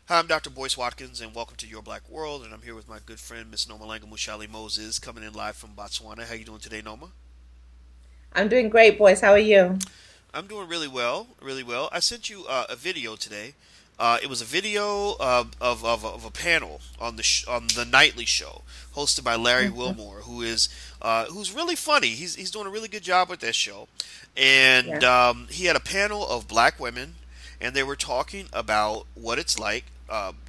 Hi, I'm Dr. Boyce Watkins, and welcome to Your Black World. And I'm here with my good friend, Miss Noma Mushali Moses, coming in live from Botswana. How you doing today, Noma? I'm doing great, boys. How are you? I'm doing really well, really well. I sent you a video today. It was a video of a panel on on the nightly show hosted by Larry Mhm. Wilmore, who's really funny. He's doing a really good job with that show, and Yeah. he had a panel of black women, and they were talking about what it's like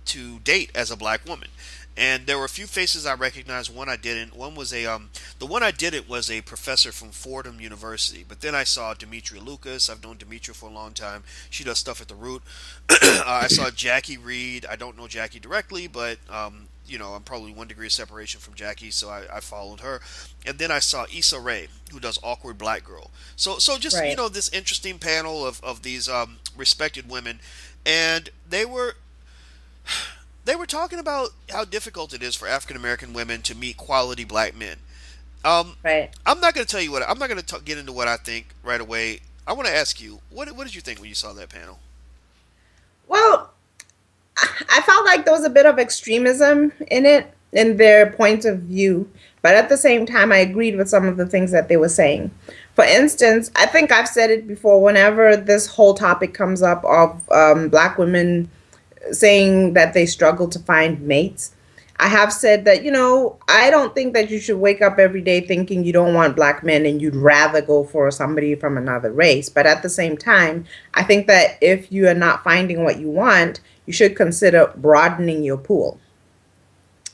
to date as a black woman. And there were a few faces I recognized. One I didn't. One was the one I didn't was a professor from Fordham University. But then I saw Demetria Lucas. I've known Demetria for a long time. She does stuff at the Root. I saw Jackie Reed. I don't know Jackie directly, but I'm probably 1 degree of separation from Jackie, so I followed her. And then I saw Issa Rae, who does Awkward Black Girl. So just Right. this interesting panel of these respected women, and they were talking about how difficult it is for African American women to meet quality black men. Um, Right. I'm not going to tell you what I'm not going to get into what I think right away. I want to ask you, what did you think when you saw that panel? Well, I felt like there was a bit of extremism in it, in their point of view, but at the same time, I agreed with some of the things that they were saying. For instance, I think I've said it before. Whenever this whole topic comes up of black women saying that they struggle to find mates, I have said that, I don't think that you should wake up every day thinking you don't want black men and you'd rather go for somebody from another race. But at the same time, I think that if you are not finding what you want, you should consider broadening your pool.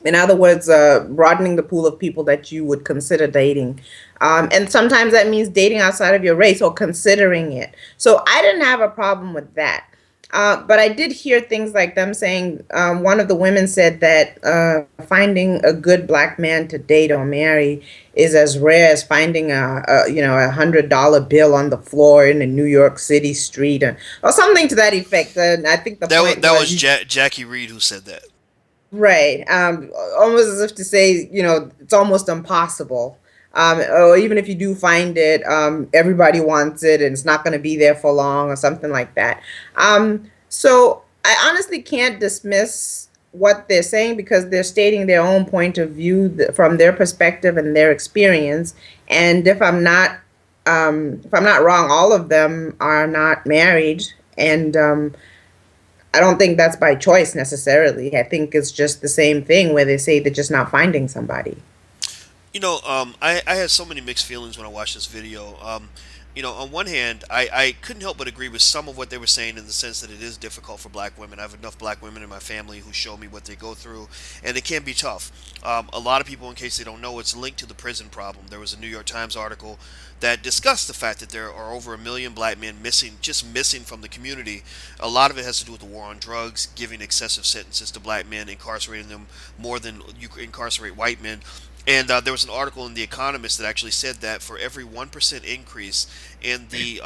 In other words, broadening the pool of people that you would consider dating. And sometimes that means dating outside of your race or considering it. So I didn't have a problem with that. But I did hear things like them saying, one of the women said that finding a good black man to date or marry is as rare as finding $100 bill on the floor in a New York City street, or something to that effect. And I think the point That was was Jackie Reed who said that. right. Almost as if to say, it's almost impossible. Or even if you do find it, everybody wants it and it's not going to be there for long or something like that. So I honestly can't dismiss what they're saying because they're stating their own point of view from their perspective and their experience. And if I'm not wrong, all of them are not married, and I don't think that's by choice necessarily. I think it's just the same thing where they say they're just not finding somebody. I had so many mixed feelings when I watched this video. On one hand, I couldn't help but agree with some of what they were saying in the sense that it is difficult for black women. I have enough black women in my family who show me what they go through, and it can be tough. A lot of people, in case they don't know, it's linked to the prison problem. There was a New York Times article that discussed the fact that there are over 1 million black men missing, just missing from the community. A lot of it has to do with the war on drugs, giving excessive sentences to black men, incarcerating them more than you incarcerate white men. And there was an article in The Economist that actually said that for every 1% increase in the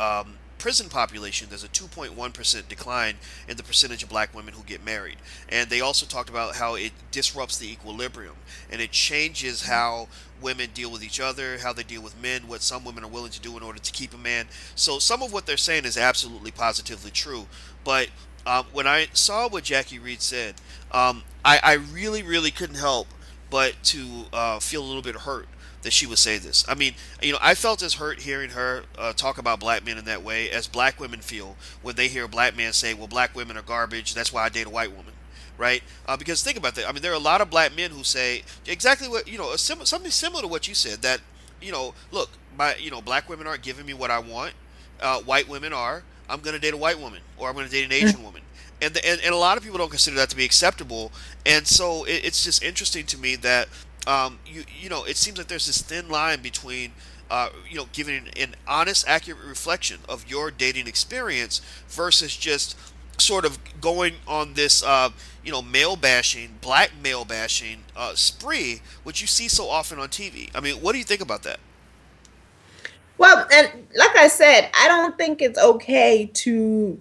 prison population, there's a 2.1% decline in the percentage of black women who get married. And they also talked about how it disrupts the equilibrium and it changes how women deal with each other, how they deal with men, what some women are willing to do in order to keep a man. So some of what they're saying is absolutely positively true. But when I saw what Jackie Reed said, I really, really couldn't help but to feel a little bit hurt that she would say this. I mean, I felt as hurt hearing her talk about black men in that way as black women feel when they hear a black man say, "Well, black women are garbage. That's why I date a white woman." Right? Because think about that. I mean, there are a lot of black men who say exactly what something similar to what you said. That look, black women aren't giving me what I want. White women are. I'm going to date a white woman, or I'm going to date an Asian woman. And a lot of people don't consider that to be acceptable, and so it's just interesting to me that it seems like there's this thin line between giving an honest, accurate reflection of your dating experience versus just sort of going on this male bashing, black male bashing spree, which you see so often on TV. I mean, what do you think about that? Well, and like I said, I don't think it's okay to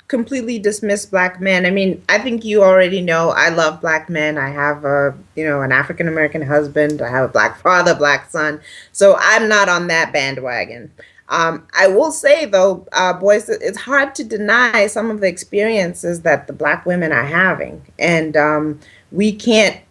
completely dismiss black men. I mean, I think you already know I love black men. I have an African American husband. I have a black father, black son. So I'm not on that bandwagon. I will say though, boys, it's hard to deny some of the experiences that the black women are having, and we can't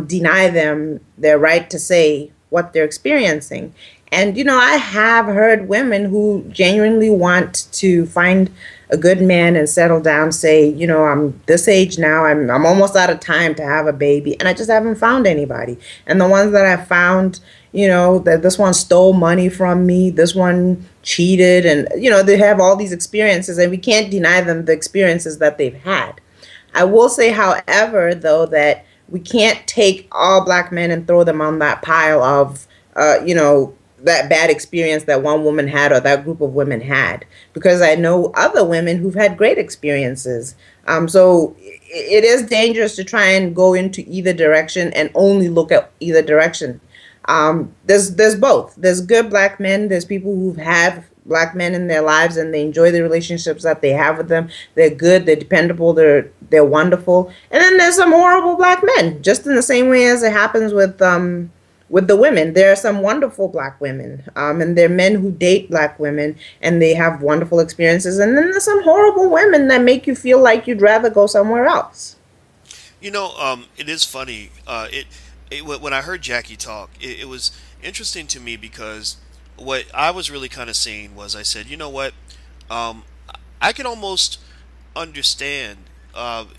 deny them their right to say what they're experiencing. And I have heard women who genuinely want to find a good man and settle down, say, I'm this age now, I'm almost out of time to have a baby, and I just haven't found anybody. And the ones that I found, that this one stole money from me, this one cheated, and they have all these experiences, and we can't deny them the experiences that they've had. I will say, however, though, that we can't take all black men and throw them on that pile of, that bad experience that one woman had or that group of women had, because I know other women who've had great experiences. So it is dangerous to try and go into either direction and only look at either direction. There's both. There's good black men. There's people who've had black men in their lives and they enjoy the relationships that they have with them. They're good. They're dependable. They're wonderful. And then there's some horrible black men, just in the same way as it happens with the women. There are some wonderful black women, and there are men who date black women and they have wonderful experiences. And then there's some horrible women that make you feel like you'd rather go somewhere else. It is funny. When I heard Jackie talk, it was interesting to me because what I was really kind of saying was, I said, you know what, um, I can almost understand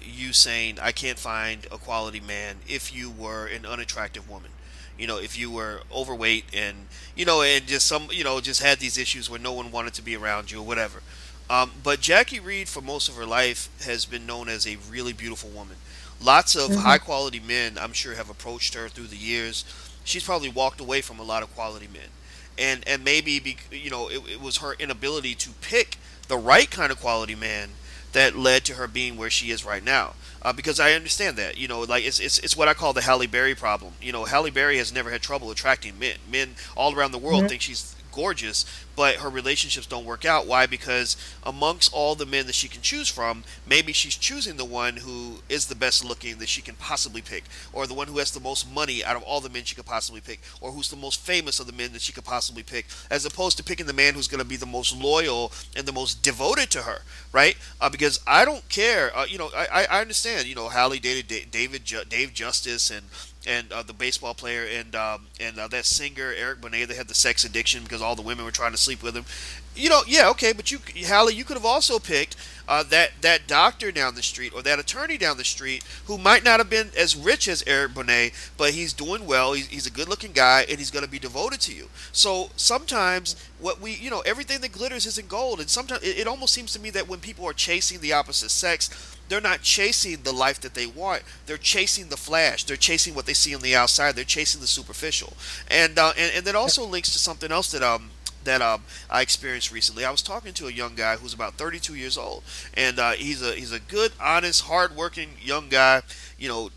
you saying I can't find a quality man if you were an unattractive woman. If you were overweight and just just had these issues where no one wanted to be around you or whatever. But Jackie Reed, for most of her life, has been known as a really beautiful woman. Lots of high Hmm. quality men, I'm sure, have approached her through the years. She's probably walked away from a lot of quality men, and maybe it was her inability to pick the right kind of quality man that led to her being where she is right now. Because I understand that, like it's what I call the Halle Berry problem. Halle Berry has never had trouble attracting men. Men all around the world think she's gorgeous, but her relationships don't work out. Why? Because amongst all the men that she can choose from, maybe she's choosing the one who is the best looking that she can possibly pick, or the one who has the most money out of all the men she could possibly pick, or who's the most famous of the men that she could possibly pick, as opposed to picking the man who's going to be the most loyal and the most devoted to her, right? Because I don't care. I understand. Halle dated Dave Justice and the baseball player and that singer Eric Bonet that had the sex addiction because all the women were trying to sleep with him. Yeah, okay, but Halle, you could have also picked that doctor down the street or that attorney down the street who might not have been as rich as Eric Bonet, but he's doing well. He's a good-looking guy, and he's going to be devoted to you. So sometimes everything that glitters isn't gold, and sometimes it almost seems to me that when people are chasing the opposite sex, they're not chasing the life that they want. They're chasing the flash. They're chasing what they see on the outside. They're chasing the superficial, and that also links to something else that I experienced recently. I was talking to a young guy who's about 32 years old, and he's a good, honest, hardworking young guy.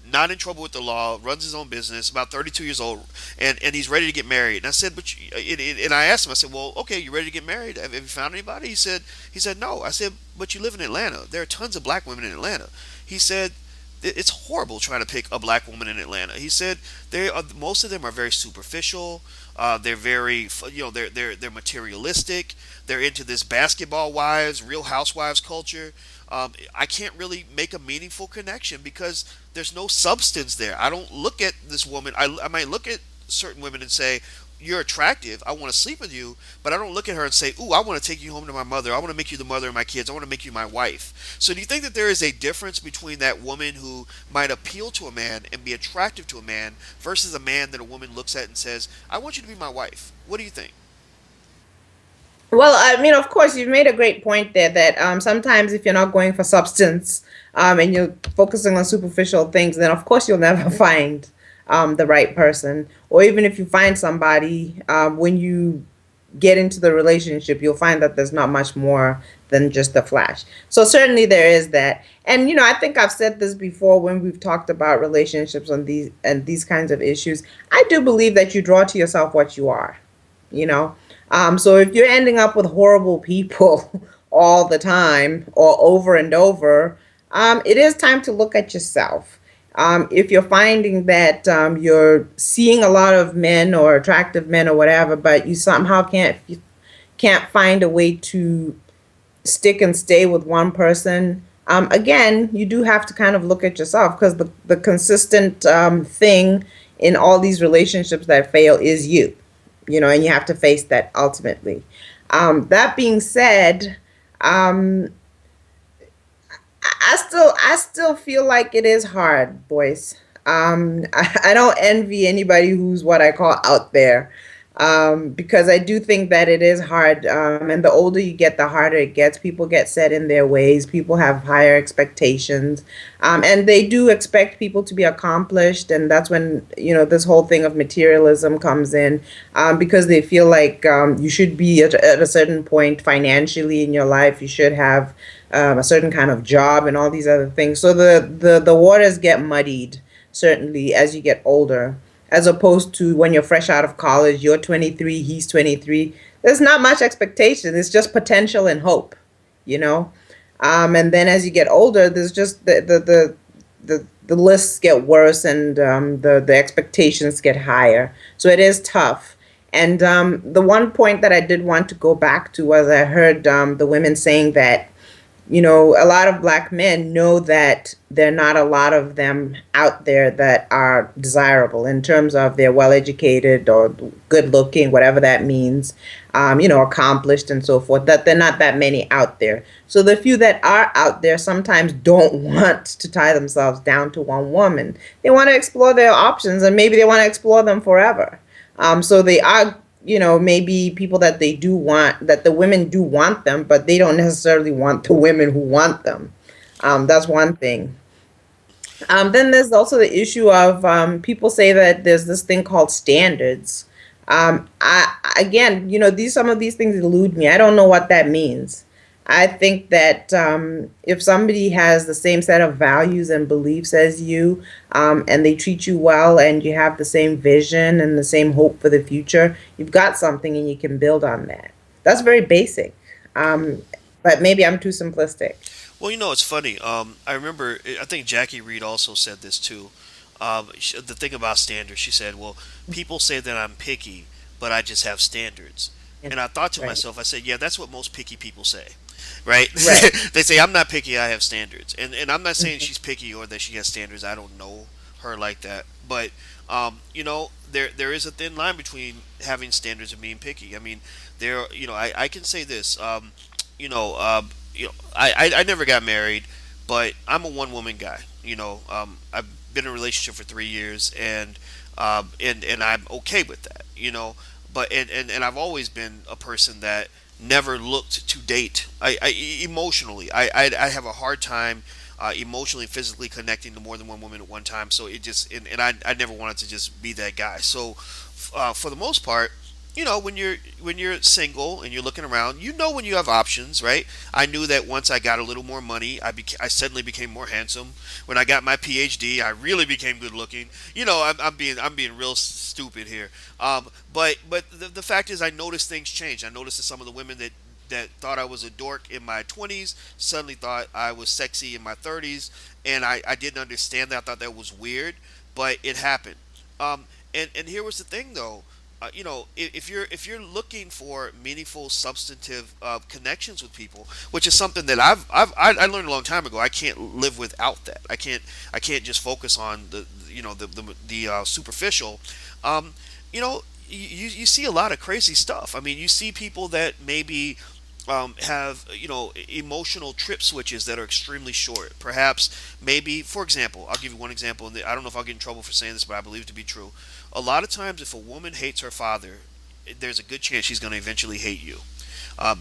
Not in trouble with the law, runs his own business. About 32 years old, and he's ready to get married. And I said, and I asked him. I said, well, okay, you ready to get married? Have you found anybody? He said no. I said, but you live in Atlanta. There are tons of black women in Atlanta. He said, it's horrible trying to pick a black woman in Atlanta. He said most of them are very superficial. They're very, they're materialistic. They're into this basketball wives, Real Housewives culture. I can't really make a meaningful connection because there's no substance there. I don't look at this woman. I might look at certain women and say, you're attractive. I want to sleep with you, but I don't look at her and say, "Ooh, I want to take you home to my mother. I want to make you the mother of my kids. I want to make you my wife." So, do you think that there is a difference between that woman who might appeal to a man and be attractive to a man versus a man that a woman looks at and says, "I want you to be my wife"? What do you think? Well, I mean, of course, you've made a great point there that sometimes if you're not going for substance and you're focusing on superficial things, then of course you'll never find the right person. Or even if you find somebody, when you get into the relationship, you'll find that there's not much more than just the flash. So certainly there is that. And I think I've said this before when we've talked about relationships and these kinds of issues. I do believe that you draw to yourself what you are, you know. So if you're ending up with horrible people all the time or over and over, it is time to look at yourself. If you're finding that you're seeing a lot of men or attractive men or whatever, but you somehow can't can't find a way to stick and stay with one person, again, you do have to kind of look at yourself, because the consistent thing in all these relationships that fail is you, and you have to face that ultimately. That being said, um, I still feel like it is hard, boys. I don't envy anybody who's what I call out there, because I do think that it is hard. And the older you get, the harder it gets. People get set in their ways. People have higher expectations, and they do expect people to be accomplished. And that's when this whole thing of materialism comes in, because they feel like you should be at a certain point financially in your life. You should have a certain kind of job and all these other things. So the waters get muddied, certainly, as you get older, as opposed to when you're fresh out of college. You're 23, he's 23. There's not much expectation. It's just potential and hope, you know. And then as you get older, there's just the lists get worse, and the expectations get higher. So it is tough. And the one point that I did want to go back to was, I heard the women saying that a lot of black men know that there are not a lot of them out there that are desirable, in terms of they're well educated or good looking, whatever that means, accomplished and so forth, that there are not that many out there. So the few that are out there sometimes don't want to tie themselves down to one woman. They want to explore their options, and maybe they want to explore them forever. So they are, maybe people that they do want, that the women do want them, but they don't necessarily want the women who want them. That's one thing. Then there's also the issue of, people say that there's this thing called standards. Again, some of these things elude me. I don't know what that means. I think that if somebody has the same set of values and beliefs as you, and they treat you well, and you have the same vision and the same hope for the future, you've got something and you can build on that. That's very basic. But maybe I'm too simplistic. Well, it's funny. I remember, I think Jackie Reed also said this too. The thing about standards, she said, well, people say that I'm picky, but I just have standards. Yeah. And I thought to Right. myself, I said, yeah, that's what most picky people say, right? Right. They say, I'm not picky, I have standards. And I'm not saying Mhm. she's picky or that she has standards. I don't know her like that. But, there is a thin line between having standards and being picky. I mean, I can say this. I never got married, but I'm a one woman guy. I've been in a relationship for 3 years, and I'm okay with that. But and I've always been a person that never looked to date. Emotionally, I have a hard time emotionally and physically connecting to more than one woman at one time. So it just and I never wanted to just be that guy. So for the most part, when you're single and you're looking around, when you have options, right? I knew that once I got a little more money, I suddenly became more handsome. When I got my PhD, I really became good looking. I'm being real stupid here. But the fact is, I noticed things change. I noticed that some of the women that thought I was a dork in my 20s suddenly thought I was sexy in my 30s, and I didn't understand that. I thought that was weird, but it happened. Um, and here was the thing, though. If you're looking for meaningful, substantive connections with people, which is something that I learned a long time ago. I can't live without that. I can't just focus on the superficial. Um, you see a lot of crazy stuff. I mean, you see people that maybe have emotional trip switches that are extremely short. Perhaps, maybe, for example, I'll give you one example, and I don't know if I'll get in trouble for saying this, but I believe it to be true. A lot of times, if a woman hates her father, there's a good chance she's going to eventually hate you.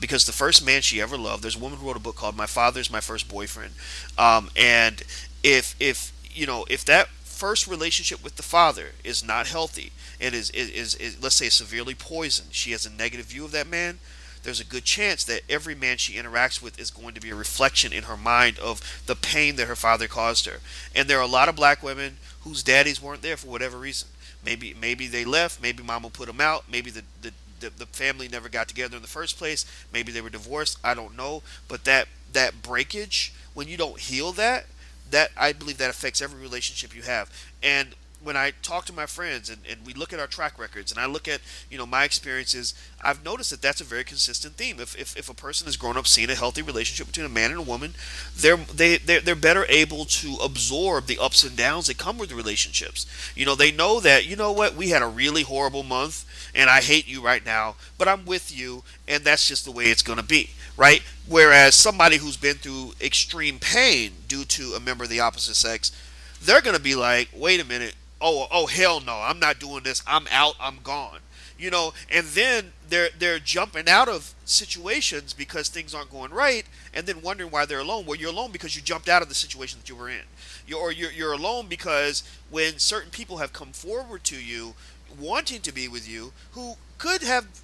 Because the first man she ever loved, there's a woman who wrote a book called "My Father's My First Boyfriend," and if that first relationship with the father is not healthy, and is let's say severely poisoned, she has a negative view of that man. There's a good chance that every man she interacts with is going to be a reflection in her mind of the pain that her father caused her. And there are a lot of black women whose daddies weren't there for whatever reason. Maybe they left. Maybe mama put them out. Maybe the family never got together in the first place. Maybe they were divorced. I don't know. But that breakage, when you don't heal that I believe that affects every relationship you have. And when I talk to my friends and we look at our track records and I look at my experiences, I've noticed that that's a very consistent theme. If a person has grown up seeing a healthy relationship between a man and a woman, they're better able to absorb the ups and downs that come with the relationships. They know that what, we had a really horrible month and I hate you right now, but I'm with you, and that's just the way it's going to be, right? Whereas somebody who's been through extreme pain due to a member of the opposite sex, they're going to be like, wait a minute, oh hell no, I'm not doing this, I'm out, I'm gone. And then they're jumping out of situations because things aren't going right, and then wondering why they're alone. Well, you're alone because you jumped out of the situation that you were in. You're alone because when certain people have come forward to you wanting to be with you, who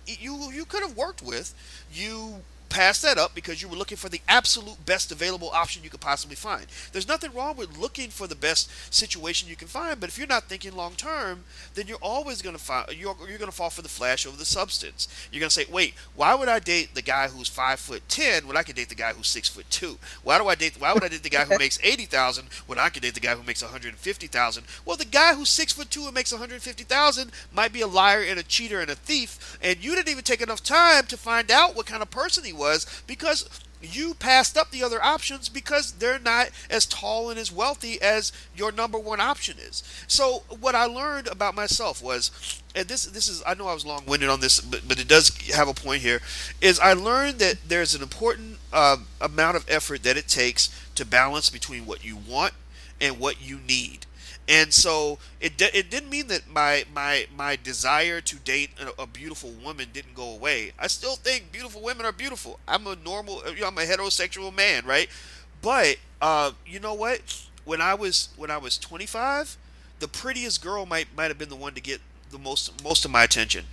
you could have worked with, you passed that up because you were looking for the absolute best available option you could possibly find. There's nothing wrong with looking for the best situation you can find, but if you're not thinking long term, then you're always going to find you're going to fall for the flash over the substance. You're going to say, "Wait, why would I date the guy who's 5'10" when I could date the guy who's 6'2"? Why would I date the guy who makes 80,000 when I could date the guy who makes 150,000? Well, the guy who's 6'2" and makes 150,000 might be a liar and a cheater and a thief, and you didn't even take enough time to find out what kind of person he was because you passed up the other options because they're not as tall and as wealthy as your number one option is. So what I learned about myself was, and this is, I know I was long-winded on this, but it does have a point here, is I learned that there's an important amount of effort that it takes to balance between what you want and what you need. And so it didn't mean that my desire to date a beautiful woman didn't go away. I still think beautiful women are beautiful. I'm a normal, I'm a heterosexual man, right? But you know what? When I was 25, the prettiest girl might have been the one to get the most of my attention.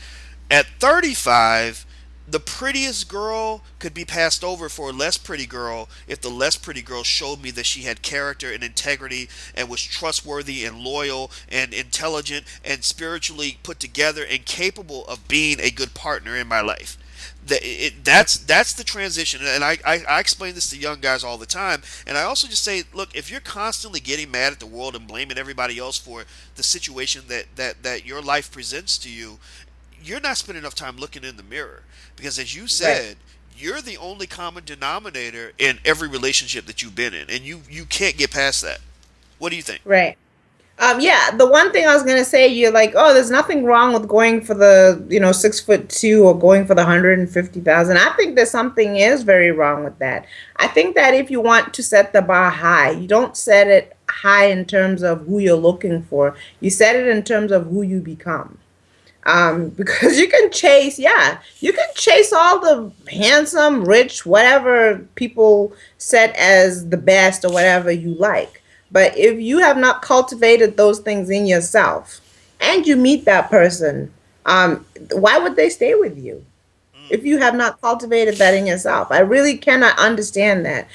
At 35, the prettiest girl could be passed over for a less pretty girl if the less pretty girl showed me that she had character and integrity and was trustworthy and loyal and intelligent and spiritually put together and capable of being a good partner in my life. That's the transition, and I explain this to young guys all the time, and I also just say, look, if you're constantly getting mad at the world and blaming everybody else for the situation that your life presents to you, you're not spending enough time looking in the mirror, because as you Right. said, you're the only common denominator in every relationship that you've been in, and you can't get past that. What do you think? Right. Yeah, the one thing I was gonna say, you're like, oh, there's nothing wrong with going for the, 6'2" or going for the 150,000. I think there's something is very wrong with that. I think that if you want to set the bar high, you don't set it high in terms of who you're looking for. You set it in terms of who you become. Because you can chase all the handsome, rich, whatever people set as the best or whatever you like. But if you have not cultivated those things in yourself and you meet that person, why would they stay with you Mm, if you have not cultivated that in yourself? I really cannot understand that.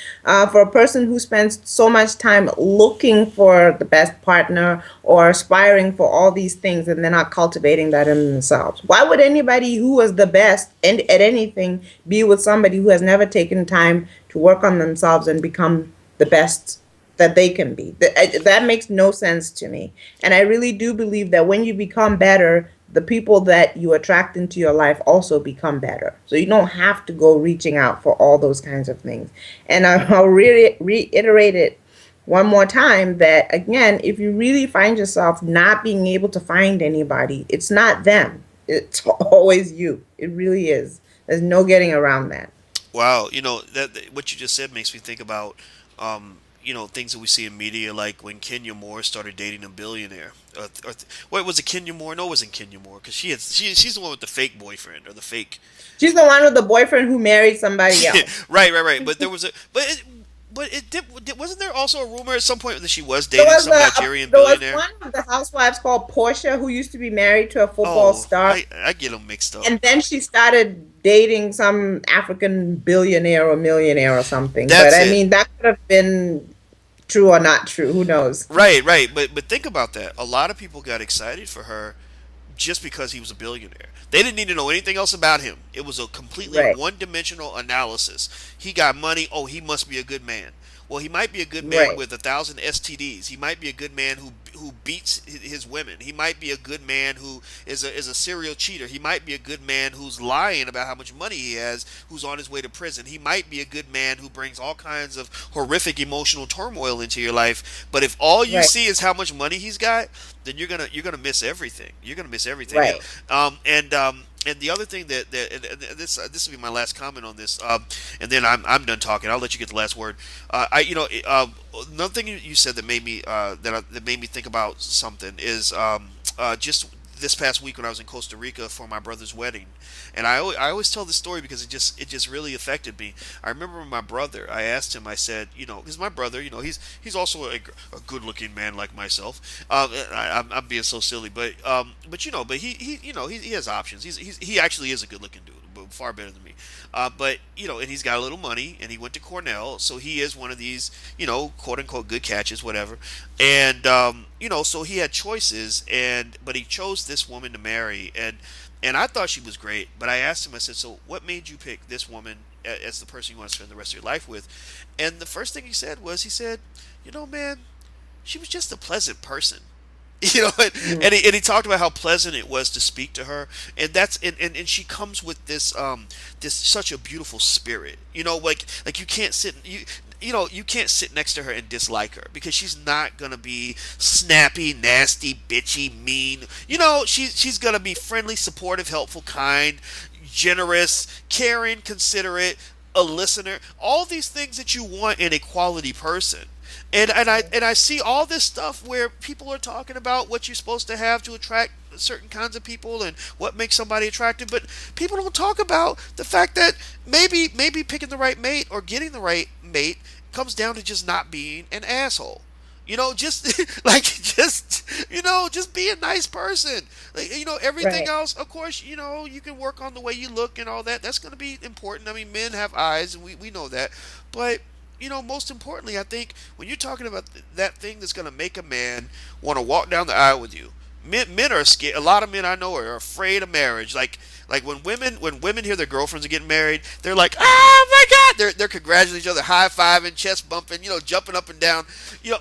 For a person who spends so much time looking for the best partner or aspiring for all these things and they're not cultivating that in themselves. Why would anybody who was the best and at anything be with somebody who has never taken time to work on themselves and become the best that they can be? That makes no sense to me. And I really do believe that when you become better, the people that you attract into your life also become better. So you don't have to go reaching out for all those kinds of things. And I'll really reiterate it one more time that, again, if you really find yourself not being able to find anybody, it's not them. It's always you. It really is. There's no getting around that. wow, what you just said makes me think about things that we see in media, like when Kenya Moore started dating a billionaire. Wait, was it Kenya Moore? No, it wasn't Kenya Moore, because she's the one with the fake boyfriend, or the fake. She's the one with the boyfriend who married somebody else. Right. But there was a but it wasn't there also a rumor at some point that she was There dating was some Nigerian there was billionaire? one of the housewives called Portia who used to be married to a football Oh, star, I get them mixed up. and then she started dating some African billionaire or millionaire or something. But That's I it. mean, that could have been true or not true. Who knows? Right. But think about that. A lot of people got excited for her just because he was a billionaire. They didn't need to know anything else about him. It was a completely Right, one-dimensional analysis. He got money. Oh, he must be a good man. Well, he might be a good man right, with 1,000 STDs. He might be a good man who beats his women. He might be a good man who is a serial cheater. He might be a good man who's lying about how much money he has, who's on his way to prison. He might be a good man who brings all kinds of horrific emotional turmoil into your life. But if all you Right. see is how much money he's got, then you're gonna miss everything. You're gonna miss everything. Right. And the other thing and this will be my last comment on this, and then I'm done talking. I'll let you get the last word. I you know Another thing you said that made me that made me think about something is just this past week when I was in Costa Rica for my brother's wedding, and I always tell this story because it just really affected me. I remember my brother. I asked him. I said, because my brother, he's also a good looking man like myself. I'm being so silly, but he has options. He actually is a good looking dude, but far better than me. But and he's got a little money, and he went to Cornell, so he is one of these, quote unquote good catches, whatever. And so he had choices, but he chose this woman to marry, and I thought she was great. But I asked him, I said, so what made you pick this woman as the person you want to spend the rest of your life with? And the first thing he said was, man, she was just a pleasant person. Mhm. And he talked about how pleasant it was to speak to her, and she comes with this such a beautiful spirit. Like you can't sit next to her and dislike her because she's not gonna be snappy, nasty, bitchy, mean. She's gonna be friendly, supportive, helpful, kind, generous, caring, considerate, a listener, all these things that you want in a quality person. And I see all this stuff where people are talking about what you're supposed to have to attract certain kinds of people and what makes somebody attractive, but people don't talk about the fact that maybe picking the right mate or getting the right mate comes down to just not being an asshole. Just just be a nice person. Like, everything Right. else, of course, you can work on the way you look and all that. That's going to be important. I mean, men have eyes, and we know that. But, most importantly, I think when you're talking about that thing that's going to make a man want to walk down the aisle with you, men are scared. A lot of men I know are afraid of marriage. Like when women hear their girlfriends are getting married, they're like, oh my God, they're congratulating each other, high fiving, chest bumping, jumping up and down. You know,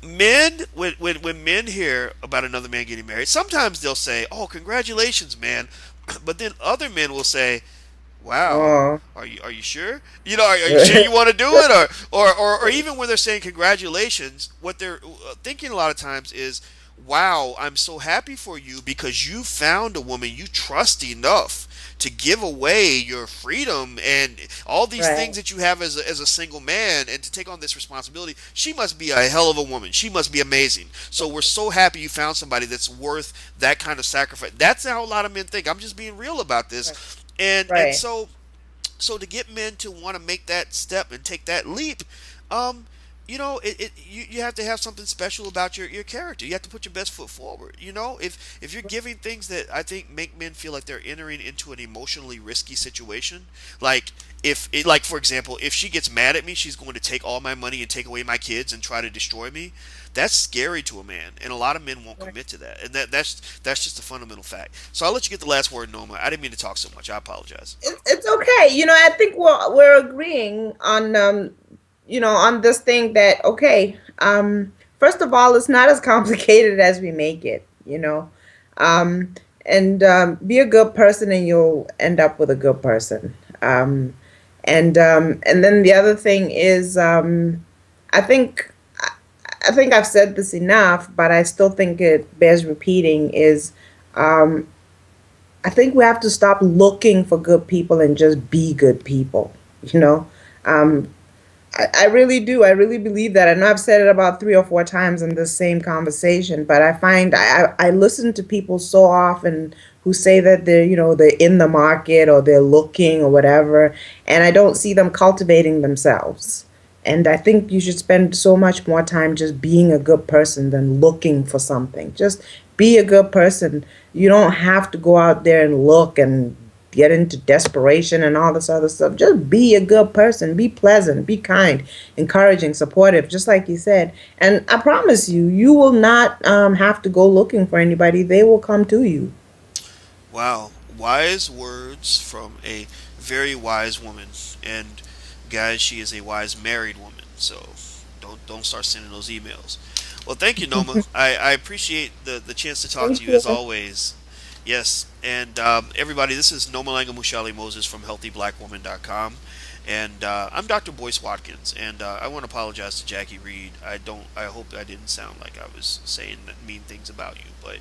Men, when men hear about another man getting married, sometimes they'll say, "Oh, congratulations, man," but then other men will say, "Wow, Oh. are you sure? Are you sure you want to do it?" Or even when they're saying congratulations, what they're thinking a lot of times is, "Wow, I'm so happy for you because you found a woman you trust enough to give away your freedom and all these things Right. that you have as a single man, and to take on this responsibility. She must be a hell of a woman. She must be amazing. So we're so happy you found somebody that's worth that kind of sacrifice." That's how a lot of men think. I'm just being real about this. Right. And Right. so to get men to want to make that step and take that leap, um, you have to have something special about your character. You have to put your best foot forward. If you're giving things that I think make men feel like they're entering into an emotionally risky situation, like like for example, if she gets mad at me, she's going to take all my money and take away my kids and try to destroy me. That's scary to a man, and a lot of men won't Right. commit to that. And that's just a fundamental fact. So I'll let you get the last word, Noma. I didn't mean to talk so much. I apologize. It's okay. I think we're agreeing on on this thing that okay, first of all, it's not as complicated as we make it. Um and be a good person and you'll end up with a good person. And then the other thing is I think I think I've said this enough, but I still think it bears repeating is um I think we have to stop looking for good people and just be good people. You know, um, I really do. I really believe that. I know I've said it about 3 or 4 times in this same conversation, but I find I listen to people so often who say that they're in the market or they're looking or whatever, and I don't see them cultivating themselves. And I think you should spend so much more time just being a good person than looking for something. Just be a good person. You don't have to go out there and look and get into desperation and all this other stuff. Just be a good person. Be pleasant. Be kind, encouraging, supportive, just like you said. And I promise you, you will not have to go looking for anybody. They will come to you. Wow, wise words from a very wise woman. And guys, she is a wise married woman. So don't start sending those emails. Well, thank you, Noma. I appreciate the chance to talk to Thank you as you. always. Yes, and everybody, this is Noma Langa Mushali Moses from HealthyBlackWoman.com, and I'm Dr. Boyce Watkins, and I want to apologize to Jackie Reed. I don't. I hope I didn't sound like I was saying mean things about you, but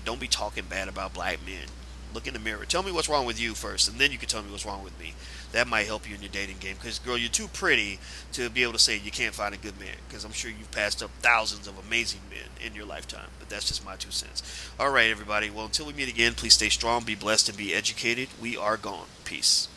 don't be talking bad about black men. Look in the mirror. Tell me what's wrong with you first, and then you can tell me what's wrong with me. That might help you in your dating game. Because, girl, you're too pretty to be able to say you can't find a good man. Because I'm sure you've passed up thousands of amazing men in your lifetime. But that's just my 2 cents. All right, everybody. Well, until we meet again, please stay strong, be blessed, and be educated. We are gone. Peace.